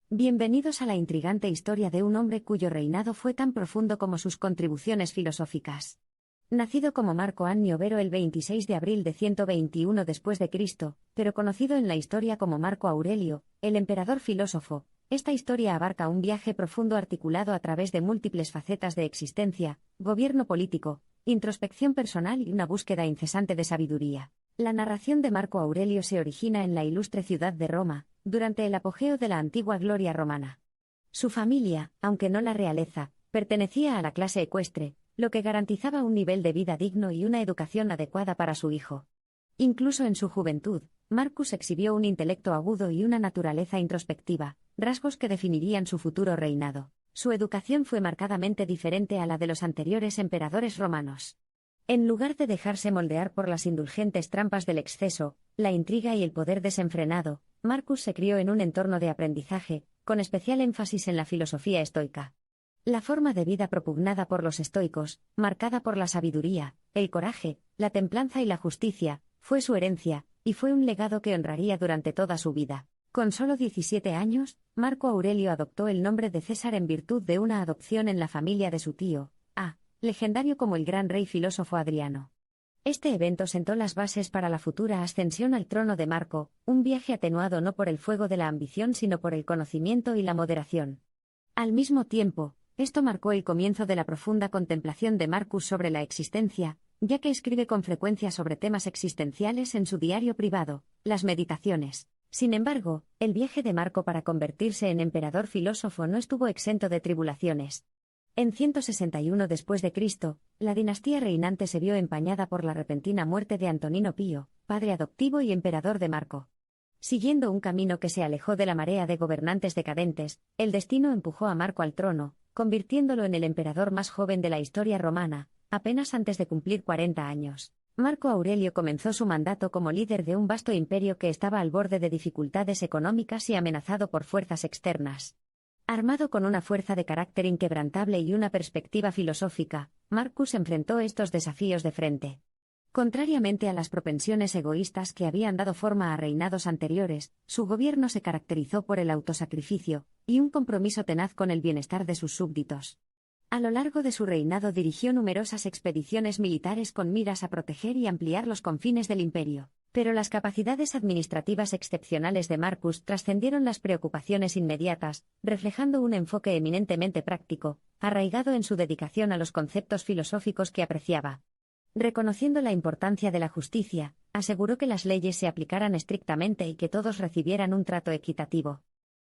Bienvenidos a la intrigante historia de un hombre cuyo reinado fue tan profundo como sus contribuciones filosóficas. Nacido como Marco Annio Vero el 26 de abril de 121 después de Cristo, pero conocido en la historia como Marco Aurelio, el emperador filósofo, esta historia abarca un viaje profundo articulado a través de múltiples facetas de existencia, gobierno político, introspección personal y una búsqueda incesante de sabiduría. La narración de Marco Aurelio se origina en la ilustre ciudad de Roma, durante el apogeo de la antigua gloria romana. Su familia, aunque no la realeza, pertenecía a la clase ecuestre, lo que garantizaba un nivel de vida digno y una educación adecuada para su hijo. Incluso en su juventud, Marcus exhibió un intelecto agudo y una naturaleza introspectiva, rasgos que definirían su futuro reinado. Su educación fue marcadamente diferente a la de los anteriores emperadores romanos. En lugar de dejarse moldear por las indulgentes trampas del exceso, la intriga y el poder desenfrenado, Marcus se crió en un entorno de aprendizaje, con especial énfasis en la filosofía estoica. La forma de vida propugnada por los estoicos, marcada por la sabiduría, el coraje, la templanza y la justicia, fue su herencia, y fue un legado que honraría durante toda su vida. Con solo 17 años, Marco Aurelio adoptó el nombre de César en virtud de una adopción en la familia de su tío, legendario como el gran rey filósofo Adriano. Este evento sentó las bases para la futura ascensión al trono de Marco, un viaje atenuado no por el fuego de la ambición sino por el conocimiento y la moderación. Al mismo tiempo, esto marcó el comienzo de la profunda contemplación de Marcus sobre la existencia, ya que escribe con frecuencia sobre temas existenciales en su diario privado, las Meditaciones. Sin embargo, el viaje de Marco para convertirse en emperador filósofo no estuvo exento de tribulaciones. En 161 después de Cristo, la dinastía reinante se vio empañada por la repentina muerte de Antonino Pío, padre adoptivo y emperador de Marco. Siguiendo un camino que se alejó de la marea de gobernantes decadentes, el destino empujó a Marco al trono, convirtiéndolo en el emperador más joven de la historia romana, apenas antes de cumplir 40 años. Marco Aurelio comenzó su mandato como líder de un vasto imperio que estaba al borde de dificultades económicas y amenazado por fuerzas externas. Armado con una fuerza de carácter inquebrantable y una perspectiva filosófica, Marcus enfrentó estos desafíos de frente. Contrariamente a las propensiones egoístas que habían dado forma a reinados anteriores, su gobierno se caracterizó por el autosacrificio y un compromiso tenaz con el bienestar de sus súbditos. A lo largo de su reinado dirigió numerosas expediciones militares con miras a proteger y ampliar los confines del imperio. Pero las capacidades administrativas excepcionales de Marcus trascendieron las preocupaciones inmediatas, reflejando un enfoque eminentemente práctico, arraigado en su dedicación a los conceptos filosóficos que apreciaba. Reconociendo la importancia de la justicia, aseguró que las leyes se aplicaran estrictamente y que todos recibieran un trato equitativo.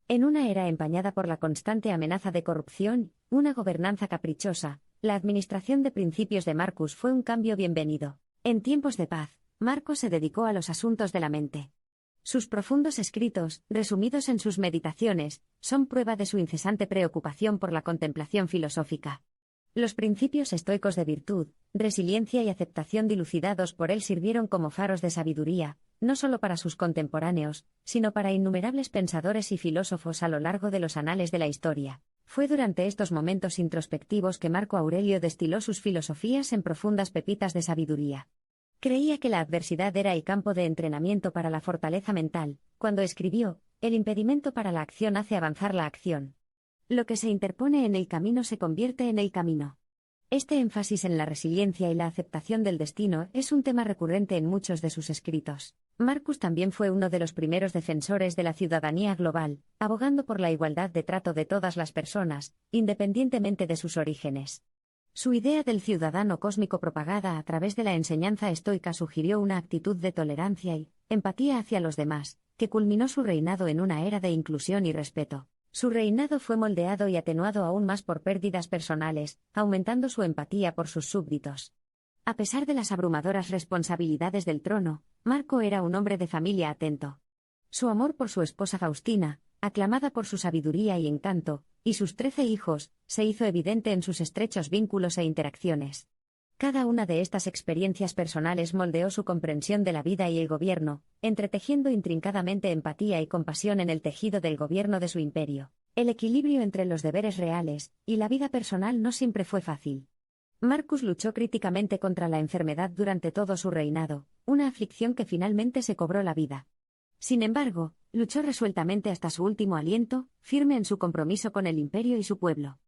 En una era empañada por la constante amenaza de corrupción, una gobernanza caprichosa, la administración de principios de Marcus fue un cambio bienvenido. En tiempos de paz, Marco se dedicó a los asuntos de la mente. Sus profundos escritos, resumidos en sus Meditaciones, son prueba de su incesante preocupación por la contemplación filosófica. Los principios estoicos de virtud, resiliencia y aceptación dilucidados por él sirvieron como faros de sabiduría, no solo para sus contemporáneos, sino para innumerables pensadores y filósofos a lo largo de los anales de la historia. Fue durante estos momentos introspectivos que Marco Aurelio destiló sus filosofías en profundas pepitas de sabiduría. Creía que la adversidad era el campo de entrenamiento para la fortaleza mental, cuando escribió, el impedimento para la acción hace avanzar la acción. Lo que se interpone en el camino se convierte en el camino. Este énfasis en la resiliencia y la aceptación del destino es un tema recurrente en muchos de sus escritos. Marcus también fue uno de los primeros defensores de la ciudadanía global, abogando por la igualdad de trato de todas las personas, independientemente de sus orígenes. Su idea del ciudadano cósmico propagada a través de la enseñanza estoica sugirió una actitud de tolerancia y empatía hacia los demás, que culminó su reinado en una era de inclusión y respeto. Su reinado fue moldeado y atenuado aún más por pérdidas personales, aumentando su empatía por sus súbditos. A pesar de las abrumadoras responsabilidades del trono, Marco era un hombre de familia atento. Su amor por su esposa Faustina, aclamada por su sabiduría y encanto, y sus 13 hijos, se hizo evidente en sus estrechos vínculos e interacciones. Cada una de estas experiencias personales moldeó su comprensión de la vida y el gobierno, entretejiendo intrincadamente empatía y compasión en el tejido del gobierno de su imperio. El equilibrio entre los deberes reales y la vida personal no siempre fue fácil. Marcus luchó críticamente contra la enfermedad durante todo su reinado, una aflicción que finalmente se cobró la vida. Sin embargo, luchó resueltamente hasta su último aliento, firme en su compromiso con el imperio y su pueblo.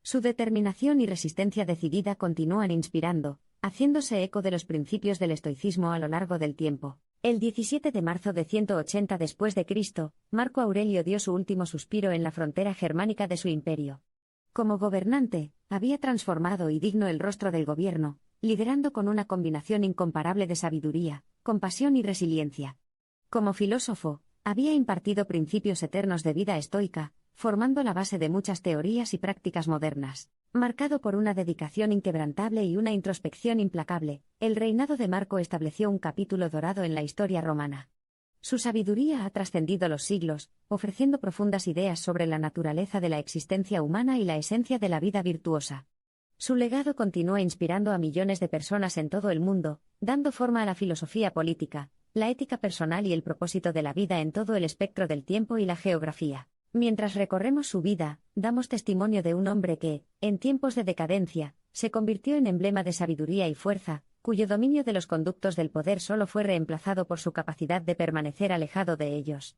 Su determinación y resistencia decidida continúan inspirando, haciéndose eco de los principios del estoicismo a lo largo del tiempo. El 17 de marzo de 180 después de Cristo, Marco Aurelio dio su último suspiro en la frontera germánica de su imperio. Como gobernante, había transformado y digno el rostro del gobierno, liderando con una combinación incomparable de sabiduría, compasión y resiliencia. Como filósofo, había impartido principios eternos de vida estoica, formando la base de muchas teorías y prácticas modernas. Marcado por una dedicación inquebrantable y una introspección implacable, el reinado de Marco estableció un capítulo dorado en la historia romana. Su sabiduría ha trascendido los siglos, ofreciendo profundas ideas sobre la naturaleza de la existencia humana y la esencia de la vida virtuosa. Su legado continúa inspirando a millones de personas en todo el mundo, dando forma a la filosofía política, la ética personal y el propósito de la vida en todo el espectro del tiempo y la geografía. Mientras recorremos su vida, damos testimonio de un hombre que, en tiempos de decadencia, se convirtió en emblema de sabiduría y fuerza, cuyo dominio de los conductos del poder solo fue reemplazado por su capacidad de permanecer alejado de ellos.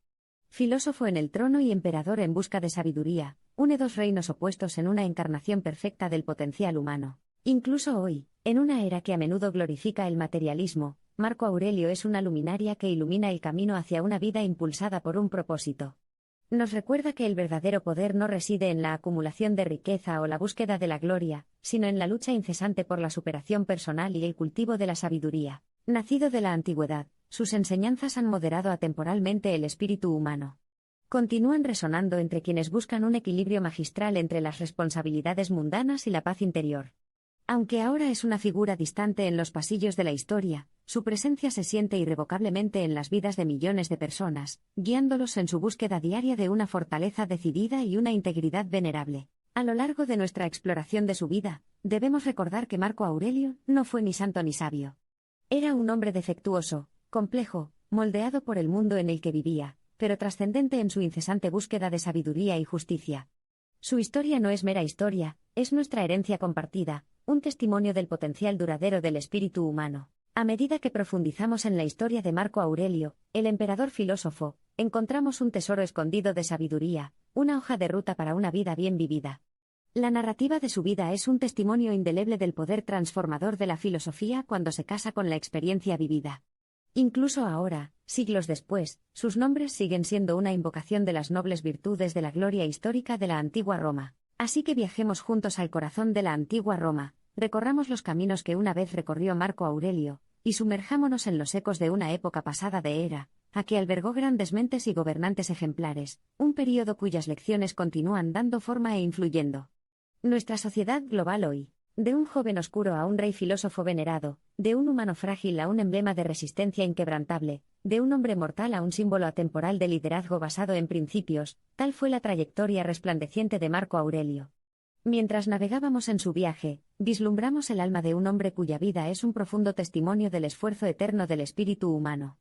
Filósofo en el trono y emperador en busca de sabiduría, une dos reinos opuestos en una encarnación perfecta del potencial humano. Incluso hoy, en una era que a menudo glorifica el materialismo, Marco Aurelio es una luminaria que ilumina el camino hacia una vida impulsada por un propósito. Nos recuerda que el verdadero poder no reside en la acumulación de riqueza o la búsqueda de la gloria, sino en la lucha incesante por la superación personal y el cultivo de la sabiduría. Nacido de la antigüedad, sus enseñanzas han moderado atemporalmente el espíritu humano. Continúan resonando entre quienes buscan un equilibrio magistral entre las responsabilidades mundanas y la paz interior. Aunque ahora es una figura distante en los pasillos de la historia, su presencia se siente irrevocablemente en las vidas de millones de personas, guiándolos en su búsqueda diaria de una fortaleza decidida y una integridad venerable. A lo largo de nuestra exploración de su vida, debemos recordar que Marco Aurelio no fue ni santo ni sabio. Era un hombre defectuoso, complejo, moldeado por el mundo en el que vivía, pero trascendente en su incesante búsqueda de sabiduría y justicia. Su historia no es mera historia, es nuestra herencia compartida, un testimonio del potencial duradero del espíritu humano. A medida que profundizamos en la historia de Marco Aurelio, el emperador filósofo, encontramos un tesoro escondido de sabiduría, una hoja de ruta para una vida bien vivida. La narrativa de su vida es un testimonio indeleble del poder transformador de la filosofía cuando se casa con la experiencia vivida. Incluso ahora, siglos después, sus nombres siguen siendo una invocación de las nobles virtudes de la gloria histórica de la antigua Roma. Así que viajemos juntos al corazón de la antigua Roma, recorramos los caminos que una vez recorrió Marco Aurelio, y sumerjámonos en los ecos de una época pasada de era, a que albergó grandes mentes y gobernantes ejemplares, un período cuyas lecciones continúan dando forma e influyendo. Nuestra sociedad global hoy, de un joven oscuro a un rey filósofo venerado, de un humano frágil a un emblema de resistencia inquebrantable, de un hombre mortal a un símbolo atemporal de liderazgo basado en principios, tal fue la trayectoria resplandeciente de Marco Aurelio. Mientras navegábamos en su viaje, vislumbramos el alma de un hombre cuya vida es un profundo testimonio del esfuerzo eterno del espíritu humano.